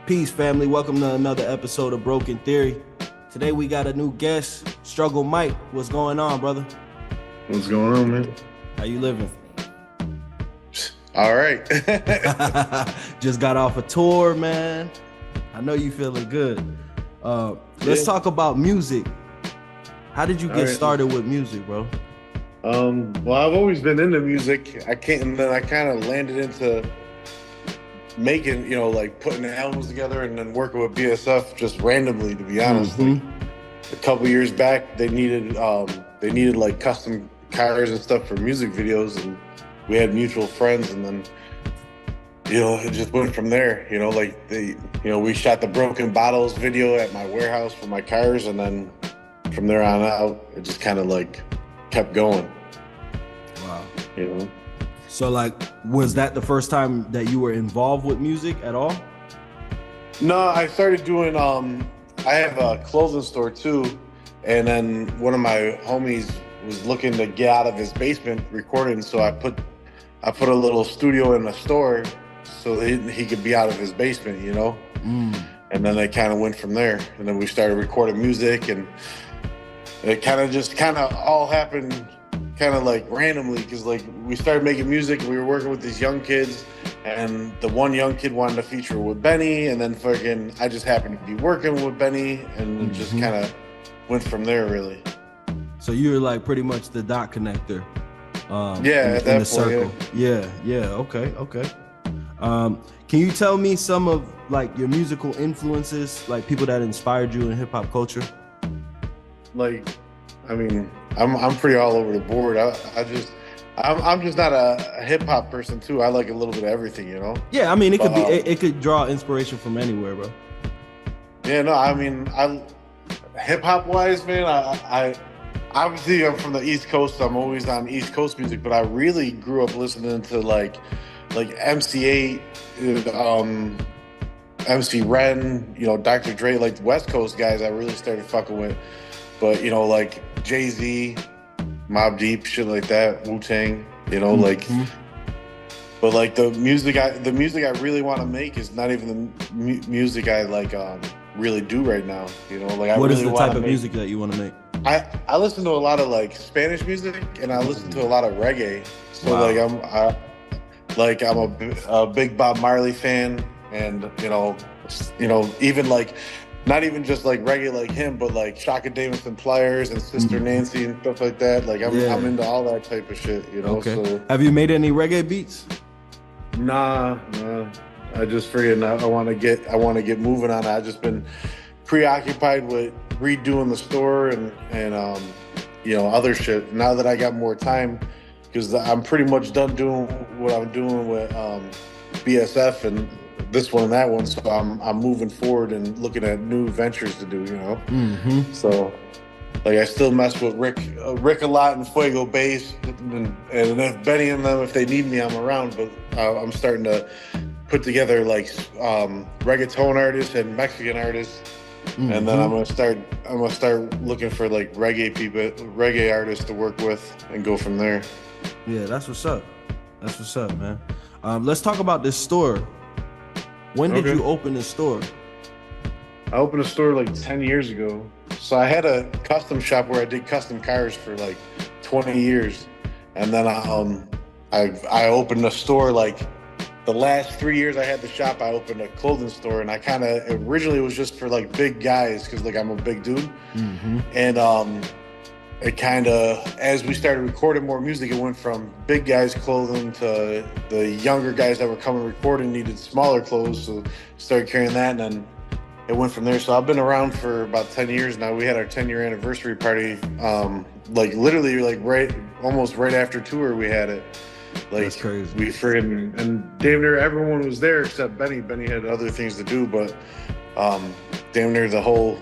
Peace, family. Welcome to another episode of Broken Theory. Today we got a new guest, Struggle Mike. What's going on, brother? What's going on, man? How you living? All right. Just got off a tour, man. I know you feeling good. Let's talk about music. How did you get started with music, bro? Well, I've always been into music. I kind of landed into making, like putting albums together and then working with BSF just randomly, to be honest. Like, a couple years back, they needed like custom cars and stuff for music videos, and we had mutual friends, and then it just went from there. We shot the Broken Bottles video at my warehouse for my cars, and then from there on out, it just kind of like kept going. Wow. So was that the first time that you were involved with music at all? No, I started doing, I have a clothing store too. And then one of my homies was looking to get out of his basement recording. So I put a little studio in the store so that he could be out of his basement, And then it kind of went from there. And then we started recording music, and it kind of all happened kind of like randomly, because like we started making music and we were working with these young kids, and the one young kid wanted to feature with Benny, and then I just happened to be working with Benny, and it just kind of went from there, really. So you were like pretty much the dot connector. At in that the point, circle. Yeah. Okay. Can you tell me some of like your musical influences, like people that inspired you in hip hop culture? I'm pretty all over the board. I'm just not a hip hop person too. I like a little bit of everything, Yeah, it could draw inspiration from anywhere, bro. Yeah, no, I hip hop wise, man, I obviously I'm from the East Coast, so I'm always on East Coast music, but I really grew up listening to like MC8, MC Ren, Dr. Dre, like the West Coast guys I really started fucking with. But, like Jay-Z, Mobb Deep, shit like that, Wu-Tang, but like the music I really want to make is not even the music I really do right now, What is the type of music that you want to make? I listen to a lot of like Spanish music, and I listen to a lot of reggae. So Wow. I'm a big Bob Marley fan, and even like not even just like reggae like him, but like Shaka Davis and Pliers and Sister Nancy and stuff like that. Like I'm into all that type of shit, Okay. So have you made any reggae beats? Nah. I just figured I want to get moving on it. I've just been preoccupied with redoing the store and other shit. Now that I got more time, because I'm pretty much done doing what I'm doing with BSF and this one and that one, so I'm moving forward and looking at new ventures to do, So I still mess with Rick a lot and Fuego Bass, and if Benny and them, if they need me, I'm around. But I'm starting to put together like reggaeton artists and Mexican artists, and then I'm gonna start looking for like reggae artists to work with and go from there. Yeah, that's what's up. That's what's up, man. Let's talk about this store. When did you open the store? I opened a store like 10 years ago. So I had a custom shop where I did custom cars for like 20 years. And then I opened a store like the last 3 years I had the shop. I opened a clothing store, and originally it was just for like big guys, because like I'm a big dude. And it kind of, as we started recording more music, it went from big guys clothing to the younger guys that were coming recording needed smaller clothes, so started carrying that, and then it went from there. So I've been around for about 10 years now. We had our 10-year anniversary party, almost right after tour we had it. That's crazy. We friggin', and damn near everyone was there except Benny. Benny had other things to do, but damn near the whole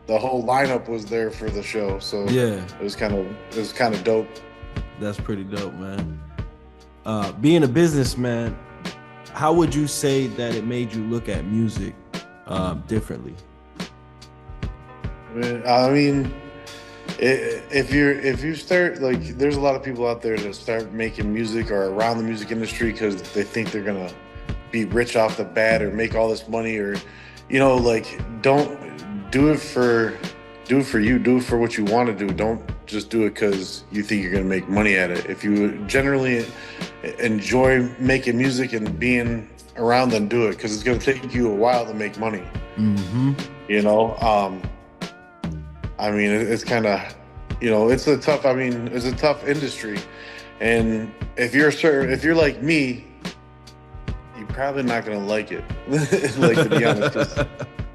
lineup was there for the show. So yeah, it was kind of dope. That's pretty dope, man. Being a businessman, how would you say that it made you look at music differently? If you start, like, there's a lot of people out there that start making music or around the music industry because they think they're gonna be rich off the bat or make all this money, or, you know, like, don't do it for you. Do it for what you want to do. Don't just do it because you think you're going to make money at it. If you generally enjoy making music and being around, then do it, because it's going to take you a while to make money. You know, I mean, it's kind of, you know, it's a tough industry. And if you're like me, you're probably not going to like it. Like, to be honest,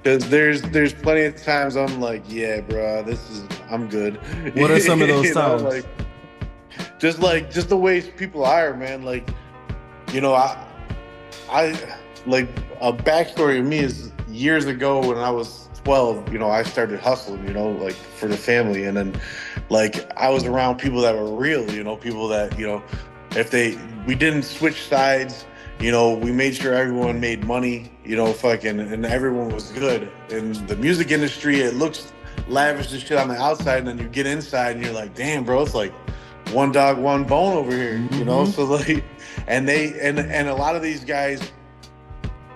because there's plenty of times I'm like, yeah, bro, I'm good. What are some of those times? Know, just the way people are, man. Like, you know, I like, a backstory of me is, years ago when I was 12, you know, I started hustling, you know, like, for the family. And then, like, I was around people that were real, you know, people that, you know, we didn't switch sides, you know, we made sure everyone made money, you know, and everyone was good. In the music industry, it looks lavish and shit on the outside, and then you get inside and you're like, damn, bro, it's like one dog, one bone over here, you know? So, like, and a lot of these guys,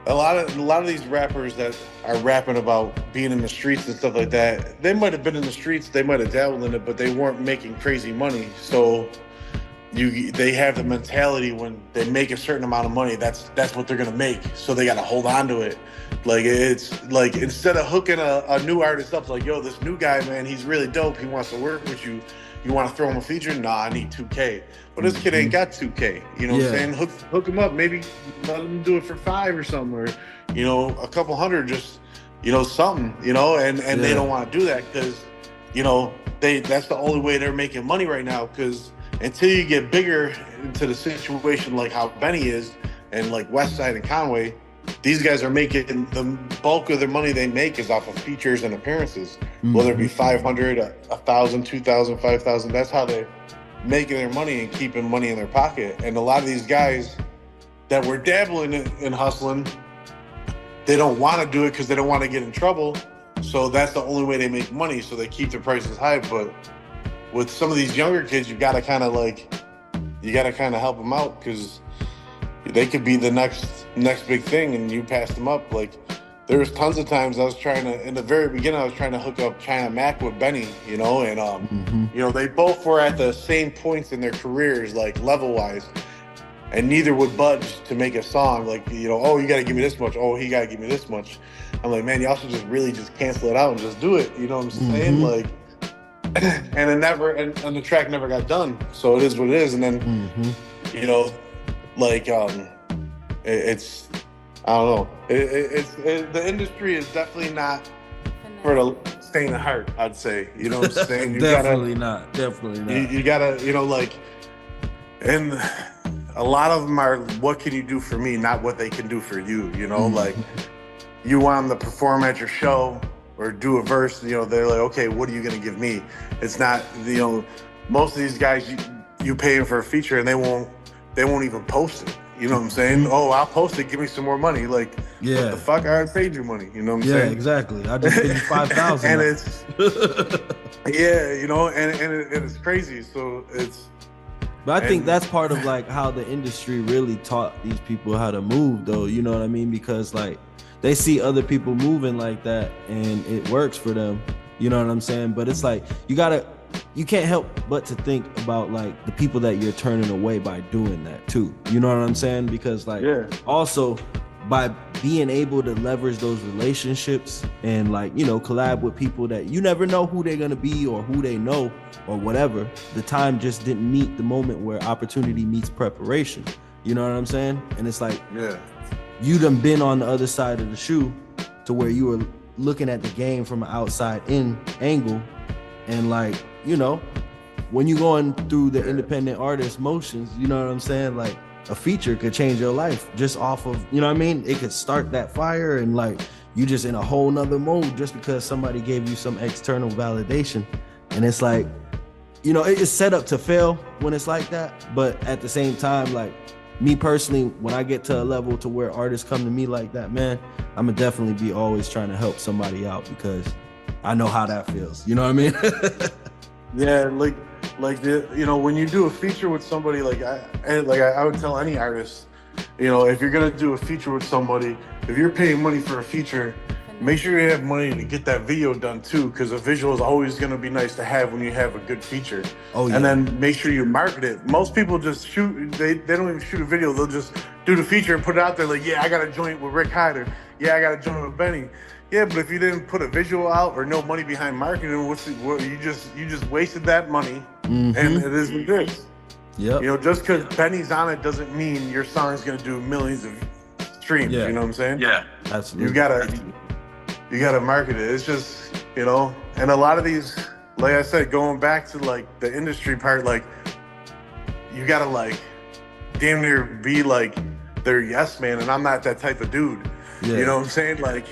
a lot of these rappers that are rapping about being in the streets and stuff like that, they might have been in the streets, they might have dabbled in it, but they weren't making crazy money. So they have the mentality, when they make a certain amount of money, that's what they're gonna make. So they gotta hold on to it. Like, it's like, instead of hooking a new artist up, like, yo, this new guy, man, he's really dope, he wants to work with you. You want to throw him a feature? Nah, I need 2K. But this kid ain't got 2K. You know what I'm saying? Hook him up. Maybe let him do it for 5 or something, or, you know, a couple hundred, just, you know, something, you know, and they don't want to do that, because, you know, that's the only way they're making money right now. Because until you get bigger into the situation like how Benny is, and like Westside and Conway, these guys are making, the bulk of their money they make is off of features and appearances, whether it be 500, 1,000, 2,000, 5,000. That's how they're making their money and keeping money in their pocket. And a lot of these guys that were dabbling in hustling, they don't want to do it because they don't want to get in trouble. So that's the only way they make money. So they keep their prices high. But with some of these younger kids, you got to kind of help them out, because they could be the next big thing, and you pass them up. Like, there was tons of times in the very beginning, I was trying to hook up China Mac with Benny, you know, and you know, they both were at the same points in their careers, like, level wise, and neither would budge to make a song. Like, you know, oh, you got to give me this much. Oh, he got to give me this much. I'm like, man, y'all should just cancel it out and just do it. You know what I'm saying? Like, and the track never got done. So it is what it is. And then, you know, like, it's, I don't know. The industry is definitely not for the faint of heart, I'd say. You know what I'm saying? Definitely not. You gotta, you know, like, and a lot of them are, what can you do for me, not what they can do for you, you know? Like, you want them to perform at your show or do a verse, you know, they're like, okay, what are you gonna give me? It's not, you know, most of these guys, you pay them for a feature and they won't even post it. You know what I'm saying? Oh, I'll post it, give me some more money. Like, what the fuck? I already paid you money. You know what I'm saying? Yeah, exactly. I just paid you 5,000. And it's, yeah, you know, and it's crazy. So it's. But I think that's part of, like, how the industry really taught these people how to move, though. You know what I mean? Because, like, they see other people moving like that and it works for them. You know what I'm saying? But it's like, you can't help but to think about, like, the people that you're turning away by doing that too. You know what I'm saying? Because, like, also by being able to leverage those relationships and, like, you know, collab with people that you never know who they're gonna be or who they know or whatever, the time just didn't meet the moment where opportunity meets preparation. You know what I'm saying? And it's like, you done been on the other side of the shoe to where you were looking at the game from an outside in angle, and, like, you know, when you're going through the independent artist motions, you know what I'm saying? Like, a feature could change your life just off of, you know what I mean? It could start that fire, and, like, you just in a whole nother mode just because somebody gave you some external validation. And it's like, you know, it's set up to fail when it's like that. But at the same time, like, me personally, when I get to a level to where artists come to me like that, man, I'm gonna definitely be always trying to help somebody out, because I know how that feels. You know what I mean? Yeah, like the, you know, when you do a feature with somebody, like I would tell any artist, you know, if you're gonna do a feature with somebody, if you're paying money for a feature, make sure you have money to get that video done too, because a visual is always gonna be nice to have when you have a good feature. Oh yeah. And then make sure you market it. Most people just shoot, they don't even shoot a video, they'll just do the feature and put it out there like, yeah, I got a joint with Rick Hyde, or yeah, I got a joint with Benny. Yeah, but if you didn't put a visual out or no money behind marketing, you just wasted that money, and it is what it is. Yep. You know, just because Benny's on it doesn't mean your song's gonna do millions of streams. Yeah. You know what I'm saying? Yeah, absolutely. You gotta market it. It's just, you know, and a lot of these, like I said, going back to like the industry part, like you gotta like damn near be like their yes man, and I'm not that type of dude. Yeah. You know what I'm saying? Like,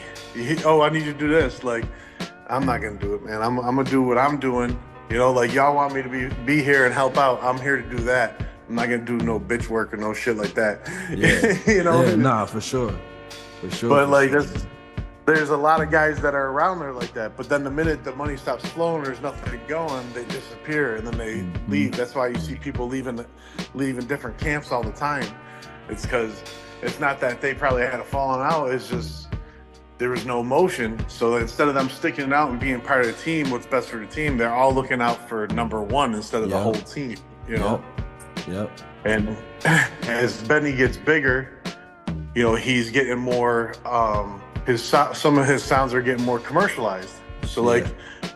oh, I need you to do this. Like, I'm not gonna do it, man. I'm gonna do what I'm doing. You know, like y'all want me to be here and help out. I'm here to do that. I'm not gonna do no bitch work or no shit like that. Yeah. You know? Yeah, nah, for sure. For sure. But for like sure. there's a lot of guys that are around there like that. But then the minute the money stops flowing, there's nothing going, they disappear and then they leave. That's why you see people leaving different camps all the time. It's because it's not that they probably had a falling out. It's just there was no motion. So instead of them sticking it out and being part of the team, what's best for the team, they're all looking out for number one instead of the whole team, you know? Yep. And as Benny gets bigger, you know, he's getting more, some of his sounds are getting more commercialized. So like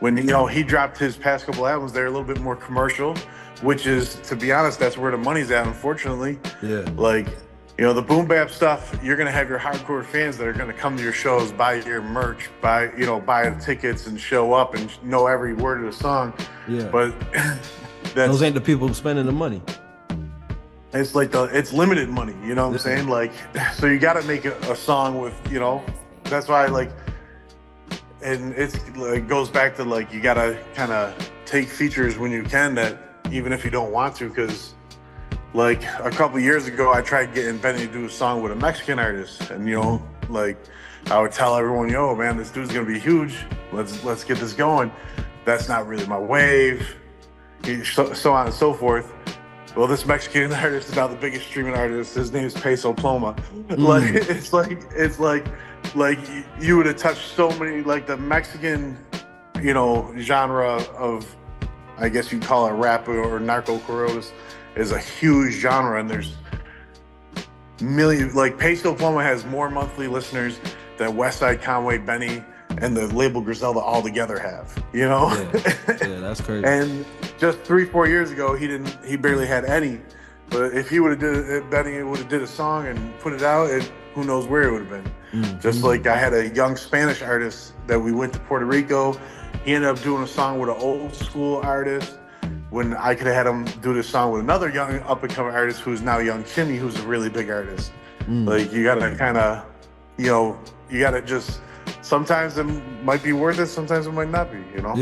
when, you know, he dropped his past couple albums, they're a little bit more commercial, which is, to be honest, that's where the money's at, unfortunately. Yeah. Like, you know, the boom bap stuff, you're gonna have your hardcore fans that are gonna come to your shows, buy your merch, buy the tickets and show up and know every word of the song. Yeah. But those ain't the people spending the money. It's like it's limited money, you know what I'm saying? Like, so you gotta make a song with, you know, that's why like, and it goes back to like, you gotta kind of take features when you can, that even if you don't want to, because like a couple years ago, I tried getting Benny to do a song with a Mexican artist, and you know, like I would tell everyone, yo, man, this dude's gonna be huge. Let's get this going. That's not really my wave. So on and so forth. Well, this Mexican artist is now the biggest streaming artist. His name is Peso Pluma. Like it's like you would have touched so many, like the Mexican, you know, genre of, I guess you'd call it rap or narco corridos, is a huge genre, and there's millions. Like Peso Pluma has more monthly listeners than Westside, Conway, Benny, and the label Griselda all together have. You know? Yeah, that's crazy. And just 3-4 years ago, he barely had any. But if he would have did, Benny would have did a song and put it out, who knows where it would have been. Just like I had a young Spanish artist that we went to Puerto Rico. He ended up doing a song with an old school artist, when I could have had him do this song with another young up-and-coming artist who's now Young Kimmy, who's a really big artist. Like, you gotta kind of, you know, you gotta just, sometimes it might be worth it, sometimes it might not be, you know?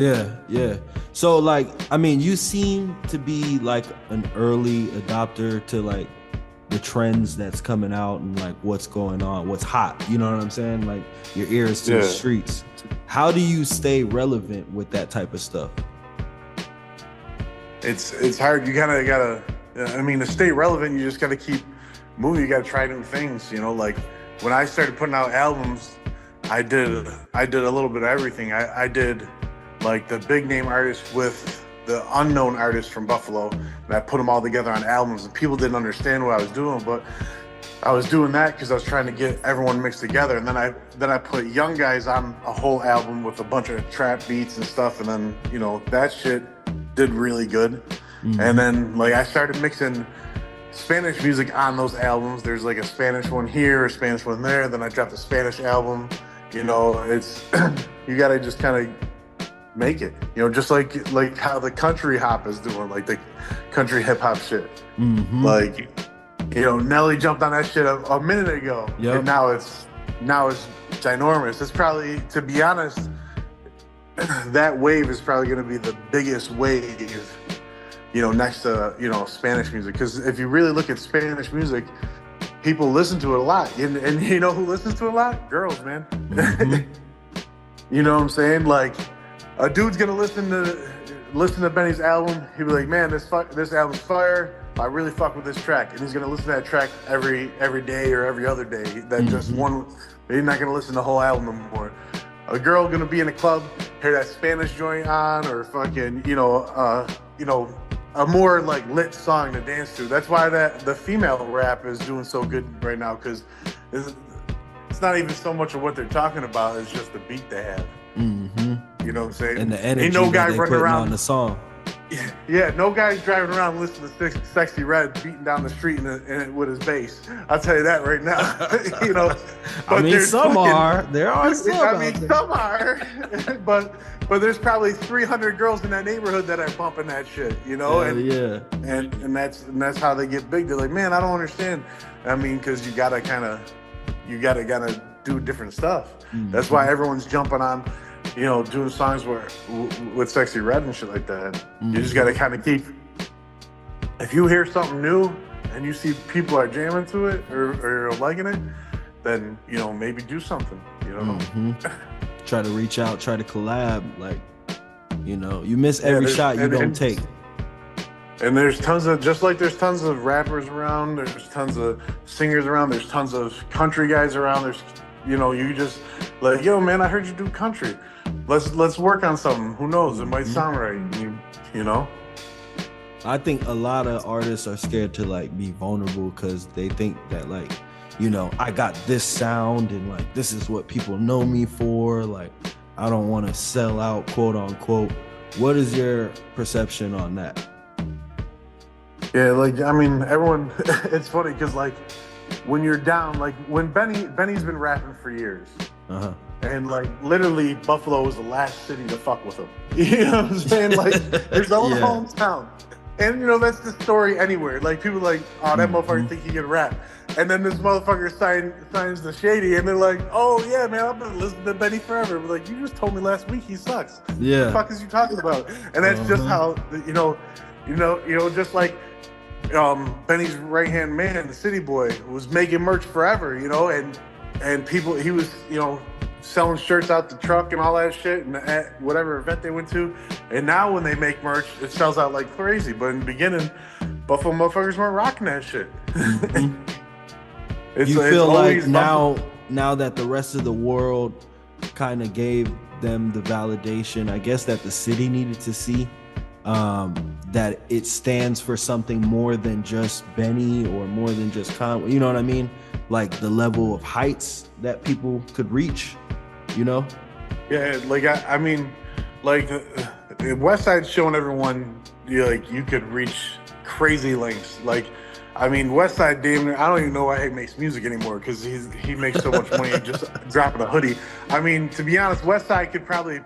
Yeah. So, like, I mean, you seem to be like an early adopter to like the trends that's coming out and like what's going on, what's hot, you know what I'm saying? Like, your ears to the streets. How do you stay relevant with that type of stuff? It's hard. You gotta, I mean, to stay relevant, you just gotta keep moving. You gotta try new things, you know? Like, when I started putting out albums, I did a little bit of everything. I did like the big name artists with the unknown artists from Buffalo, and I put them all together on albums, and people didn't understand what I was doing, but I was doing that because I was trying to get everyone mixed together. And then I put young guys on a whole album with a bunch of trap beats and stuff, and then, you know, that shit did really good. And then like I started mixing Spanish music on those albums. There's like a Spanish one here, a Spanish one there. Then I dropped a Spanish album. You know, it's you gotta just kind of make it. You know, just like how the country hop is doing, like the country hip hop shit. Like, you know, Nelly jumped on that shit a minute ago, and now it's ginormous. It's probably, to be honest, that wave is probably going to be the biggest wave, you know, next to, you know, Spanish music. Because if you really look at Spanish music, people listen to it a lot. And you know who listens to it a lot? Girls, man. You know what I'm saying? Like, a dude's going to listen to Benny's album. He'll be like, man, this album's fire. I really fuck with this track, and he's gonna listen to that track every day or every other day. That just one, he's not gonna listen to the whole album anymore. A girl gonna be in a club, hear that Spanish joint on, or fucking, a more like lit song to dance to. That's why the female rap is doing so good right now, because it's not even so much of what they're talking about, it's just the beat they have. You know what I'm saying? And the energy ain't no guy that they running putting around on the song. Yeah, no guy's driving around listening to Sexy Red beating down the street with his bass. I'll tell you that right now. But I mean, some are. There are some. Some are. but there's probably 300 girls in that neighborhood that are bumping that shit. And that's how they get big. They're like, man, I don't understand. I mean, because you gotta do different stuff. That's why everyone's jumping on. Doing songs with Sexy Red and shit like that. You just got to kind of keep. If you hear something new and you see people are jamming to it or liking it, then maybe do something. Try to reach out, try to collab. Like, you miss every shot you don't take. And there's tons of rappers around. There's tons of singers around. There's tons of country guys around. There's you just like, yo, man, I heard you do country. Let's work on something. Who knows? It might sound right. I think a lot of artists are scared to like be vulnerable because they think that like, I got this sound and like this is what people know me for. Like, I don't want to sell out, quote unquote. What is your perception on that? Yeah, like, I mean, everyone. It's funny because like when you're down, like when Benny's been rapping for years. And like literally Buffalo was the last city to fuck with him. You know what I'm saying? Like his own hometown. And that's the story anywhere. Like people like, oh, that motherfucker think he can rap. And then this motherfucker signs the Shady and they're like, oh yeah, man, I've been listening to Benny forever. But like, you just told me last week he sucks. Yeah. What the fuck is you talking about? And that's just how just like Benny's right-hand man, the city boy, was making merch forever, and people, he was, selling shirts out the truck and all that shit, and at whatever event they went to. And now when they make merch, it sells out like crazy. But in the beginning, Buffalo motherfuckers weren't rocking that shit. You feel like now that the rest of the world kind of gave them the validation, I guess, that the city needed to see, that it stands for something more than just Benny or more than just Conway, you know what I mean? Like the level of heights that people could reach, Yeah, like I mean, like Westside's showing everyone you could reach crazy lengths. Like, I mean, Westside damn near, I don't even know why he makes music anymore because he makes so much money just dropping a hoodie. I mean, to be honest, Westside could probably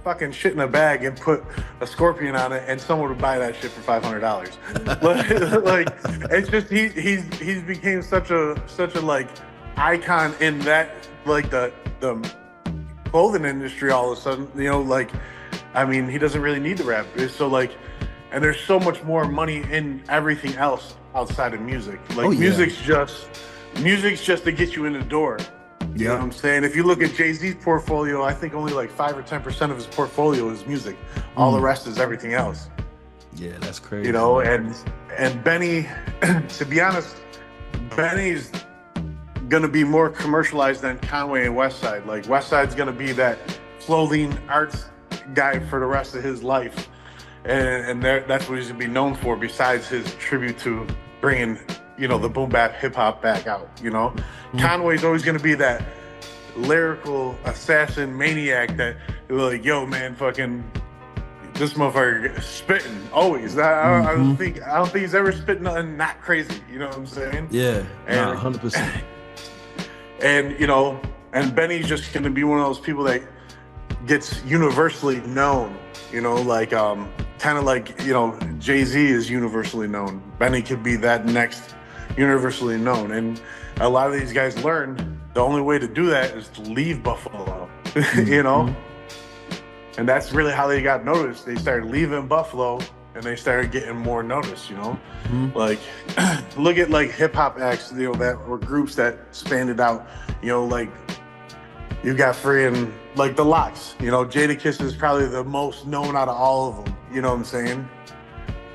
fucking shit in a bag and put a scorpion on it and someone would buy that shit for $500. like it's just he's became such a like icon in that, like the clothing industry all of a sudden, like, I mean, he doesn't really need the rap. So like, and there's so much more money in everything else outside of music. Like music's just to get you in the door. You know what I'm saying? If you look at Jay-Z's portfolio, I think only like 5 or 10% of his portfolio is music. All the rest is everything else. Yeah, that's crazy. And Benny, to be honest, Benny's gonna be more commercialized than Conway and Westside. Like Westside's gonna be that clothing arts guy for the rest of his life, and that's what he's gonna be known for. Besides his tribute to bringing the boom bap hip hop back out. Conway's always gonna be that lyrical assassin maniac that like, yo man, fucking this motherfucker spitting always. I don't think he's ever spitting nothing not crazy. You know what I'm saying? Yeah, 100%. And Benny's just gonna be one of those people that gets universally known. Like kind of like Jay-Z is universally known. Benny could be that next universally known, and a lot of these guys learned the only way to do that is to leave Buffalo. And that's really how they got noticed. They started leaving Buffalo and they started getting more notice, Like, look at like hip hop acts, that were groups that spanned out, like you got freaking like the Locks, Jadakiss is probably the most known out of all of them, you know what I'm saying?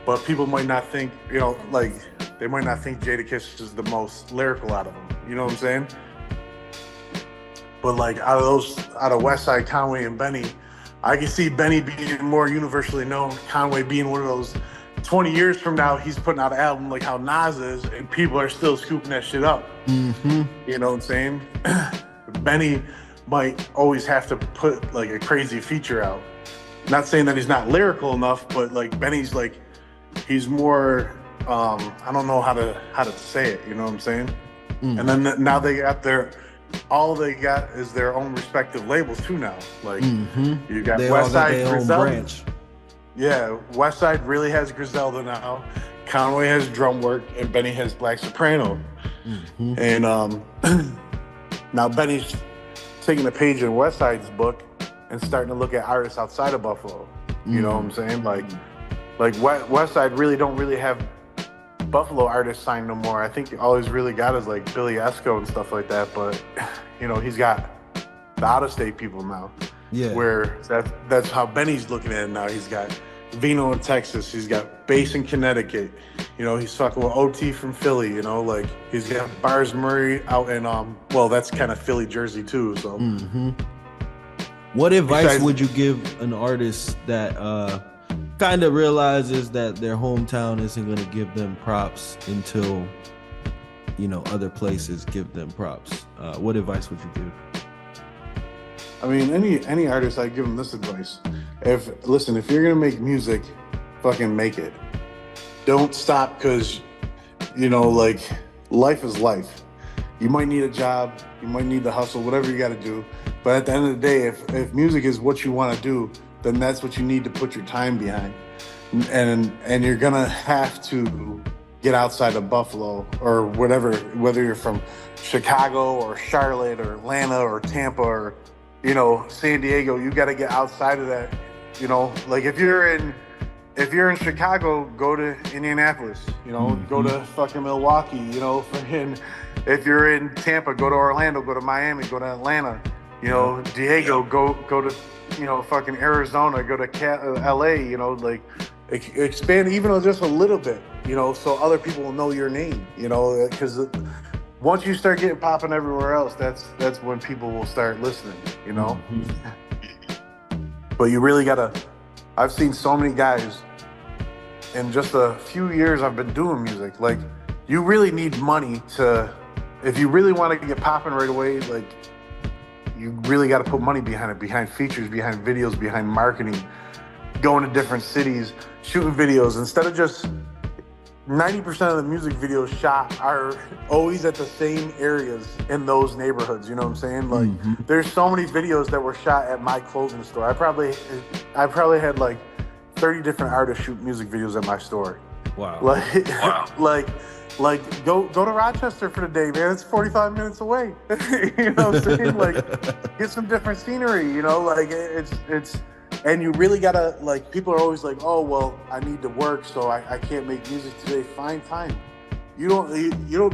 but people might not think, you know, like they might not think Jadakiss is the most lyrical out of them. You know what I'm saying? But like out of Westside, Conway, and Benny, I can see Benny being more universally known, Conway being one of those 20 years from now, he's putting out an album like how Nas is, and people are still scooping that shit up. Mm-hmm. You know what I'm saying? Benny might always have to put like a crazy feature out. Not saying that he's not lyrical enough, but like Benny's like, he's more, I don't know how to say it, you know what I'm saying? Mm-hmm. And then now they got all they got is their own respective labels too now. Like you got Westside, Griselda. Yeah, Westside really has Griselda now. Conway has drum work, and Benny has Black Soprano. Mm-hmm. And now Benny's taking a page in Westside's book and starting to look at artists outside of Buffalo. You know what I'm saying? Like Westside don't really have Buffalo artists signed no more. I think all he's really got is like Billy Esco and stuff like that. But you know, he's got the out-of-state people now. Yeah. Where that's how Benny's looking at it now. He's got Vino in Texas. He's got Bass in Connecticut. You know, he's fucking with OT from Philly. You know, like he's got Bars Murray out in well, that's kind of Philly, Jersey too. So. Mm-hmm. What advice would you give an artist that kind of realizes that their hometown isn't going to give them props until, you know, other places give them props? What advice would you give? I mean, any artist, I give them this advice. If you're gonna make music, fucking make it. Don't stop, because, you know, like, life is life. You might need a job, you might need to hustle, whatever you gotta do. But at the end of the day, if music is what you wanna do, then that's what you need to put your time behind. And you're gonna have to get outside of Buffalo or whatever, whether you're from Chicago or Charlotte or Atlanta or Tampa or, you know, San Diego. You got to get outside of that. You know, like if you're in Chicago, go to Indianapolis. You know, go to fucking Milwaukee. You know, if you're in Tampa, go to Orlando, go to Miami, go to Atlanta. You know, Diego, go to, you know, fucking Arizona, go to LA. You know, like expand even just a little bit. You know, so other people will know your name. You know, because once you start getting popping everywhere else, that's when people will start listening, you know? But you really gotta, I've seen so many guys in just a few years I've been doing music. Like, you really need money if you really want to get popping right away, like, you really gotta put money behind it, behind features, behind videos, behind marketing, going to different cities, shooting videos, instead of just 90% of the music videos shot are always at the same areas in those neighborhoods. You know what I'm saying? Like, there's so many videos that were shot at my clothing store. I probably had like 30 different artists shoot music videos at my store. Wow. Like go to Rochester for the day, man. It's 45 minutes away. You know what I'm saying? Like, get some different scenery. You know, like it's. And you really gotta, like, people are always like, oh, well, I need to work, so I can't make music today. Find time. You don't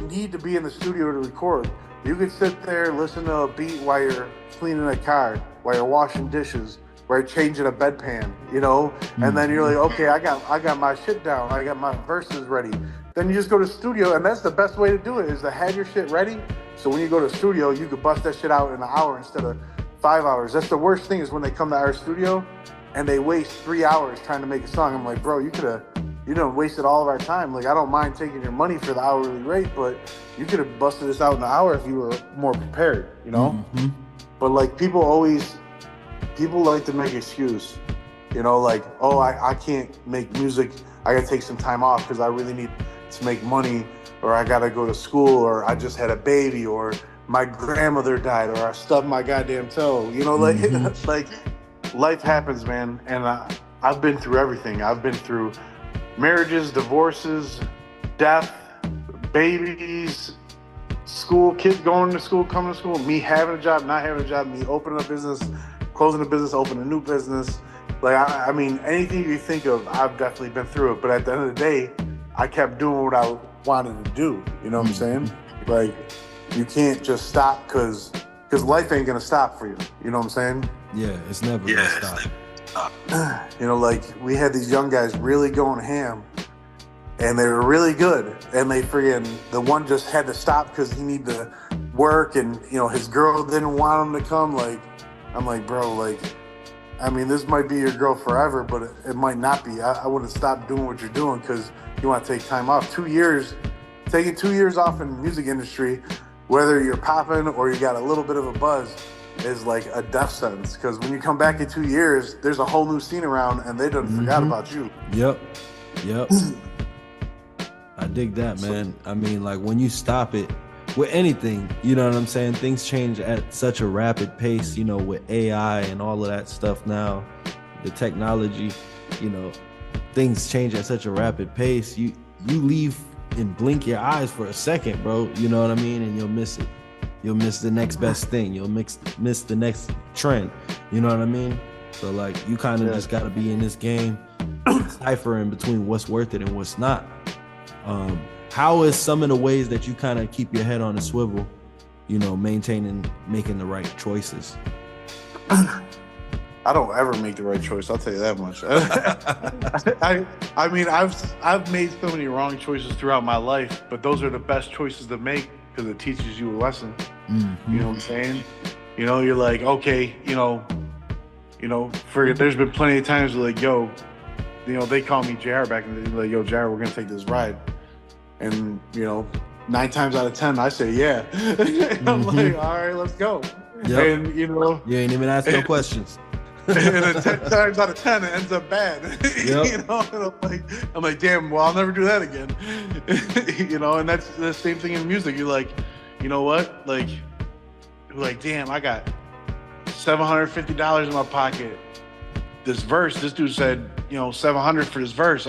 need to be in the studio to record. You can sit there, listen to a beat while you're cleaning a car, while you're washing dishes, while you're changing a bedpan, you know? And then you're like, okay, I got my shit down. I got my verses ready. Then you just go to the studio, and that's the best way to do it, is to have your shit ready. So when you go to the studio, you could bust that shit out in an hour instead of 5 hours. That's the worst thing, is when they come to our studio and they waste 3 hours trying to make a song. I'm like, bro, you done wasted all of our time. Like, I don't mind taking your money for the hourly rate, but you could have busted this out in an hour if you were more prepared, you know? But like, people like to make excuse, you know, like, oh, I can't make music. I gotta take some time off because I really need to make money, or I gotta go to school, or I just had a baby, or my grandmother died, or I stubbed my goddamn toe. You know, like, like, life happens, man. And I've been through everything. I've been through marriages, divorces, death, babies, school, kids going to school, coming to school, me having a job, not having a job, me opening a business, closing a business, opening a new business. Like, I mean, anything you think of, I've definitely been through it. But at the end of the day, I kept doing what I wanted to do. You know what I'm saying? Like, you can't just stop because life ain't gonna stop for you. You know what I'm saying? Yeah, it's never gonna stop. You know, like, we had these young guys really going ham, and they were really good. And the one just had to stop because he needed to work, and his girl didn't want him to come. Like, I'm like, bro, like, I mean, this might be your girl forever, but it might not be. I wouldn't stop doing what you're doing because you want to take time off. 2 years, taking 2 years off in the music industry, whether you're popping or you got a little bit of a buzz, is like a death sentence. Because when you come back in 2 years, there's a whole new scene around, and they done forgot about you. Yep. I dig that, man. I mean, like, when you stop it with anything, you know what I'm saying? Things change at such a rapid pace, with AI and all of that stuff now, the technology, things change at such a rapid pace. You leave and blink your eyes for a second, bro. You know what I mean? And you'll miss it. You'll miss the next best thing. You'll miss the next trend. You know what I mean? So, like, you kind of just got to be in this game, deciphering between what's worth it and what's not. How is some of the ways that you kind of keep your head on a swivel, maintaining, making the right choices? I don't ever make the right choice. I'll tell you that much. I mean, I've made so many wrong choices throughout my life, but those are the best choices to make because it teaches you a lesson. Mm-hmm. You know what I'm saying? You're like, okay, there's been plenty of times where, like, yo, they call me JR back in the day, like, yo, JR, we're gonna take this ride. And 9 times out of 10, I say yeah. I'm like, all right, let's go. Yep. And you ain't even ask no questions. And then 10 times out of 10, it ends up bad. Yep. And I'm like, damn, well, I'll never do that again. And that's the same thing in music. You're like, you know what? Like, damn, I got $750 in my pocket. This verse, this dude said, $700 for this verse.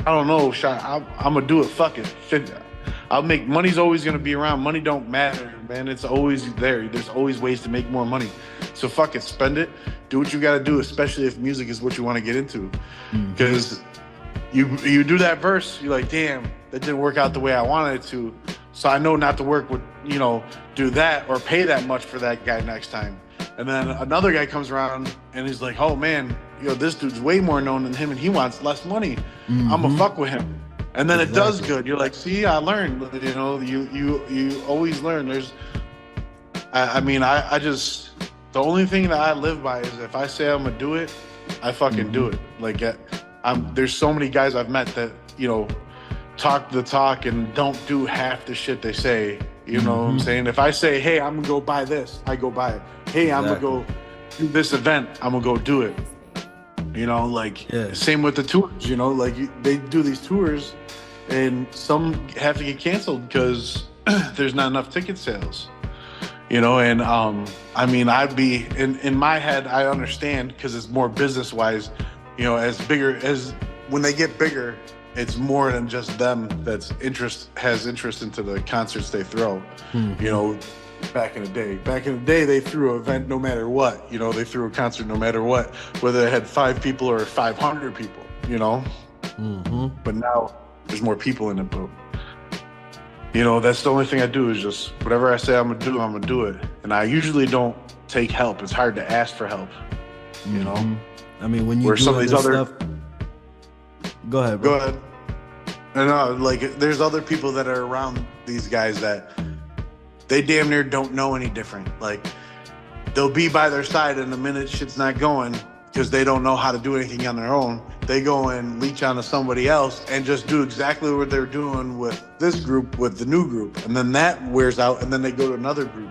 I don't know, I'm gonna do it. Fuck it. I'll make. Money's always gonna be around. Money don't matter, man. It's always there. There's always ways to make more money. So fuck it. Spend it. Do what you gotta do, especially if music is what you want to get into. Because you do that verse, you're like, damn, that didn't work out the way I wanted it to. So I know not to work with, do that or pay that much for that guy next time. And then another guy comes around and he's like, oh man, this dude's way more known than him and he wants less money. I'm gonna fuck with him. And then it does good. You're like, see, I learned. You always learn. I just, the only thing that I live by is if I say I'm gonna do it, I fucking do it. Like, there's so many guys I've met that, talk the talk and don't do half the shit they say. You know what I'm saying? If I say, hey, I'm gonna go buy this, I go buy it. Hey, I'm gonna go do this event, I'm gonna go do it. Same with the tours, they do these tours and some have to get canceled because there's not enough ticket sales, and I'd be in my head, I understand because it's more business wise, as when they get bigger, it's more than just them has interest into the concerts they throw. Back in the day, they threw an event no matter what. They threw a concert no matter what, whether it had 5 people or 500 people. But now there's more people in the boat. That's the only thing I do is just whatever I say I'm gonna do it. And I usually don't take help. It's hard to ask for help. I mean, when you do some of these other stuff. Go ahead, bro. Go ahead. And there's other people that are around these guys that they damn near don't know any different. Like, they'll be by their side, and the minute shit's not going, because they don't know how to do anything on their own, they go and leech onto somebody else and just do exactly what they're doing with this group, with the new group. And then that wears out, and then they go to another group.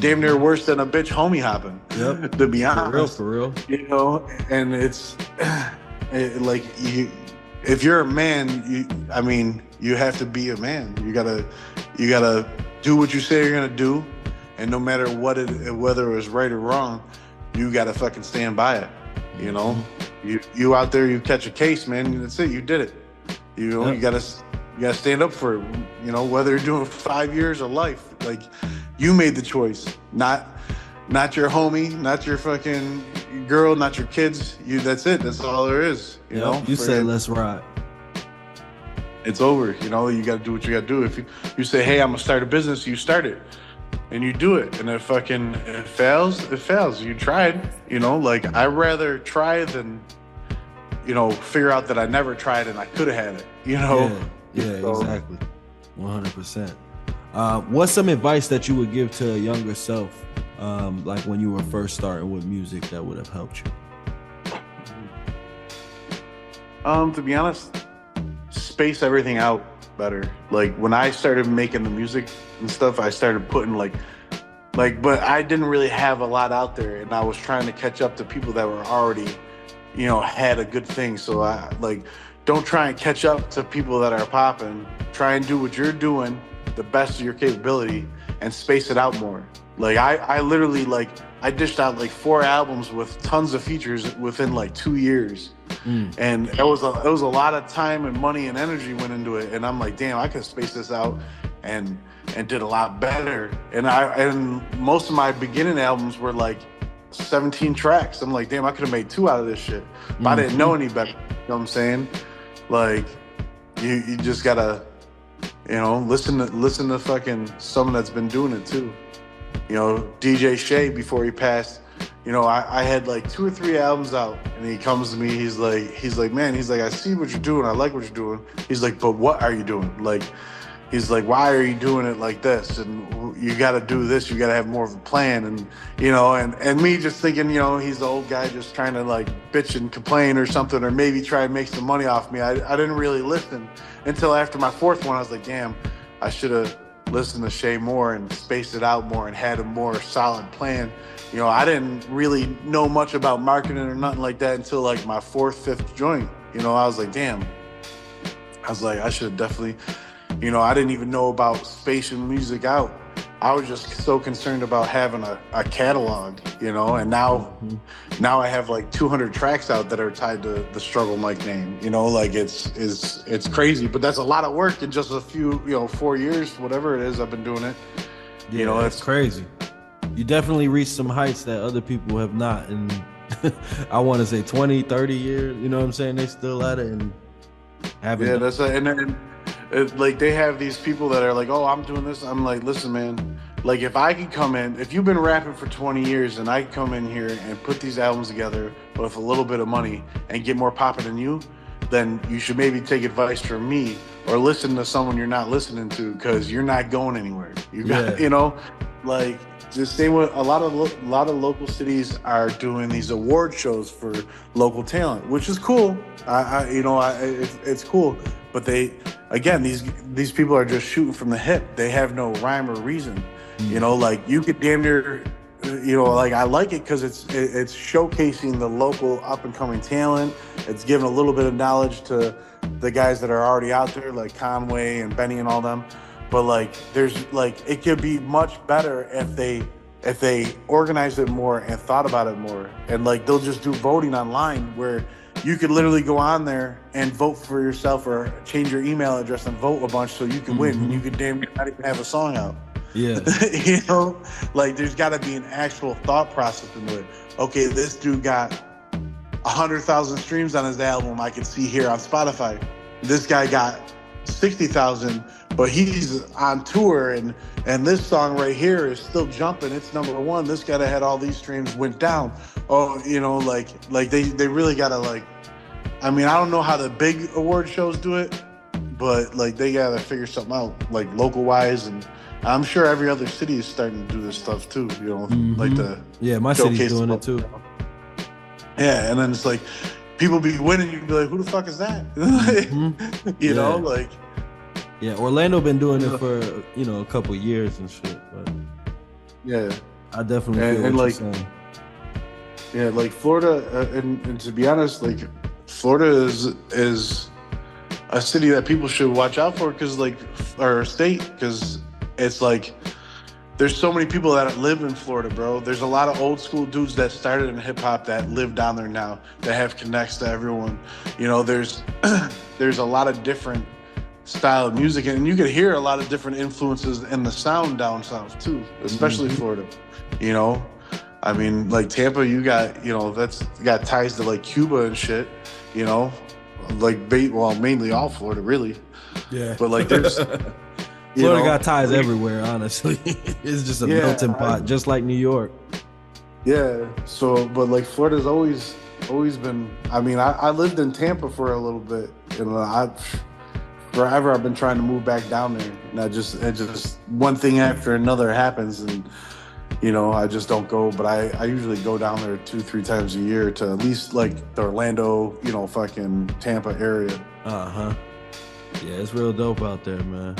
Damn near worse than a bitch homie hopping. Yep. To be honest. For real. And it's if you're a man, you have to be a man. You gotta do what you say you're gonna do, and no matter whether it was right or wrong, you gotta fucking stand by it. You out there, you catch a case, man. That's it. You did it. You gotta stand up for it. Whether you're doing 5 years or life, like, you made the choice, not your homie, not your fucking girl, not your kids. That's it. That's all there is. You say let's ride. It's over. You got to do what you got to do. If you say, hey, I'm gonna start a business, you start it, and you do it. And if it fails, it fails. You tried. I'd rather try than figure out that I never tried and I could have had it, Yeah, so. Exactly. 100%. What's some advice that you would give to a younger self, like when you were first starting with music, that would have helped you? To be honest, space everything out better. Like when I started making the music and stuff, I started putting but I didn't really have a lot out there, and I was trying to catch up to people that were already, had a good thing. So I don't try and catch up to people that are popping. Try and do what you're doing the best of your capability and space it out more. Like I literally I dished out 4 albums with tons of features within 2 years. And it was a lot of time and money and energy went into it. And I'm like, damn, I could space this out and did a lot better. And most of my beginning albums were 17 tracks. I'm like, damn, I could have made 2 out of this shit. But I didn't know any better. You know what I'm saying? You just gotta, listen to fucking someone that's been doing it too. DJ Shay, before he passed, I had 2 or 3 albums out, and he comes to me, he's like, man, I see what you're doing, I like what you're doing. He's like, but what are you doing? He's like, why are you doing it like this? And you got to do this. You got to have more of a plan. And, and me just thinking, he's the old guy just trying to bitch and complain or something, or maybe try and make some money off me. I didn't really listen until after my 4th one. I was like, damn, I should have listened to Shay more and spaced it out more and had a more solid plan. I didn't really know much about marketing or nothing like that until my 4th, 5th joint. I was like, damn. I should have definitely... I didn't even know about spacing music out. I was just so concerned about having a catalog, and now I have 200 tracks out that are tied to the Struggle Mike name. It's crazy, but that's a lot of work in just a few, 4 years, whatever it is I've been doing it. It's crazy. You definitely reached some heights that other people have not, and I want to say 20, 30 years, you know what I'm saying? They still at it and haven't. Yeah, that's it. And they have these people that are like, oh, I'm doing this. I'm like, listen, man, if I could come in, if you've been rapping for 20 years and I could come in here and put these albums together with a little bit of money and get more popping than you, then you should maybe take advice from me or listen to someone you're not listening to, because you're not going anywhere. You got, the same with a lot of local cities are doing these award shows for local talent, which is cool. It's cool, but these people are just shooting from the hip. They have no rhyme or reason. You could damn near, I like it because it's showcasing the local up and coming talent. It's giving a little bit of knowledge to the guys that are already out there, like Conway and Benny and all them. But there's it could be much better if they organized it more and thought about it more. And they'll just do voting online where you could literally go on there and vote for yourself or change your email address and vote a bunch so you can win. And you could damn near not even have a song out. Yeah. There's got to be an actual thought process into it. Okay, this dude got 100,000 streams on his album. I can see here on Spotify. This guy got 60,000, but he's on tour, and this song right here is still jumping. It's #1. This guy that had all these streams went down. Oh, they really gotta I don't know how the big award shows do it, but they gotta figure something out, local wise, and I'm sure every other city is starting to do this stuff too. My city's doing it too. Yeah, and then it's people be winning, you can be like, who the fuck is that? Yeah, Orlando been doing it for a couple years and shit. But yeah, I definitely feel what you're saying. Yeah, Florida, and to be honest, Florida is a city that people should watch out for, because or a state, because it's there's so many people that live in Florida, bro. There's a lot of old school dudes that started in hip hop that live down there now, that have connects to everyone. There's a lot of different style of music, and you could hear a lot of different influences in the sound down south too, especially Florida. Tampa, you got, that's got ties to Cuba and shit, mainly all Florida, really. Yeah. But there's Florida got ties everywhere, honestly. It's just a melting pot, just like New York. Yeah. So, but Florida's always Always been. I mean, I lived in Tampa for a little bit. You know, forever I've been trying to move back down there, and it just one thing after another happens, and you know, I just don't go. But I usually go down there 2-3 times a year to at least like the Orlando, you know, fucking Tampa area. Yeah, it's real dope out there, man.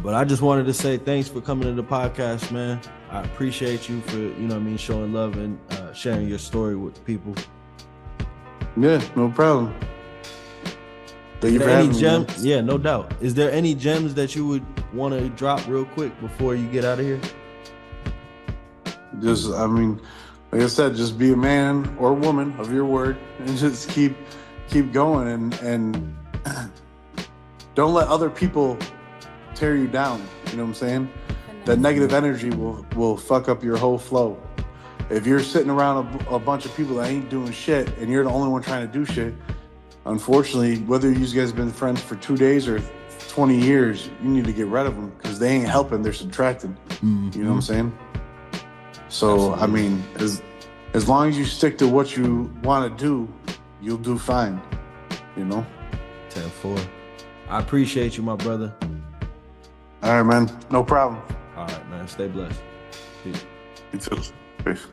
But I just wanted to say thanks for coming to the podcast, man. I appreciate you for, you know what I mean, showing love and sharing your story with the people. Yeah, no problem. Is there any gems? Yeah, no doubt. Is there any gems that you would want to drop real quick before you get out of here? Just, I mean, like I said, just be a man or woman of your word and just keep going and don't let other people tear you down. You know what I'm saying? That negative energy will fuck up your whole flow. If you're sitting around a bunch of people that ain't doing shit and you're the only one trying to do shit, unfortunately, whether you guys have been friends for 2 days or 20 years, you need to get rid of them because they ain't helping, they're subtracting. Mm-hmm. You know what I'm saying? So, absolutely. I mean, as long as you stick to what you want to do, you'll do fine, you know? 10-4. I appreciate you, my brother. All right, man. No problem. All right, man. Stay blessed. Peace. You too. Peace.